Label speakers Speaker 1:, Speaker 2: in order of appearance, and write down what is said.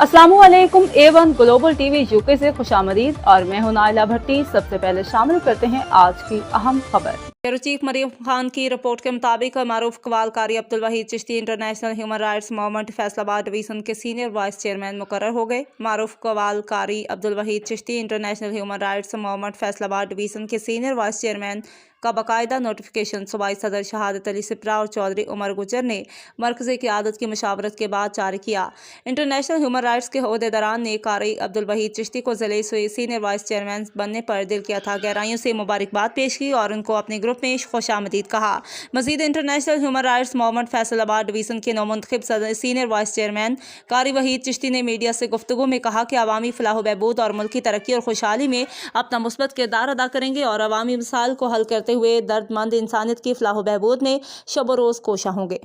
Speaker 1: अस्सलामुअलैकुम A1 global TV UK से खुशामदीद और मैं हूं नाइला भट्टी। सबसे पहले शामिल करते हैं आज की अहम खबर। ब्यूरो चीफ मरियम खान की रिपोर्ट के मुताबिक मारूफ कवालकारी Abdul Waheed Chishti international human rights movement Faisalabad division के सीनियर वाइस चेयरमैन मुकर्रर हो गए। मारूफ कवालकारी Abdul Waheed Chishti international human rights movement Faisalabad division के सीनियर वाइस चेयरमैन का बाकायदा नोटिफिकेशन सूबाई सदर शहादत अली सिप्रा और चौधरी उमर गुजर ने मरकज़ी क़यादत की मशावरत के बाद जारी किया। इंटरनेशनल ह्यूमन राइट्स के अहदेदारान ने कारी अब्दुल वहीद चिश्ती को ज़िले सीनियर वाइस चेयरमैन बनने पर दिल की अथा गहराइयों से मुबारकबाद पेश की और उनको अपने ग्रुप में खुशामदीद कहा। मजीद international human rights movement Faisalabad division के नौमुंतखब सीनियर वाइस चेयरमैन कारी वहीद चिश्ती ने मीडिया से गुफ्तगू में कहा कि अवामी फलाह बहबूद और मुल्की तरक्की और खुशहाली में अपना मुस्बत किरदार अदा करेंगे और अवामी मसाइल को हल करते हुए दर्दमंद इंसानियत की फलाह बहबूद में शब रोज़ कोशा होंगे।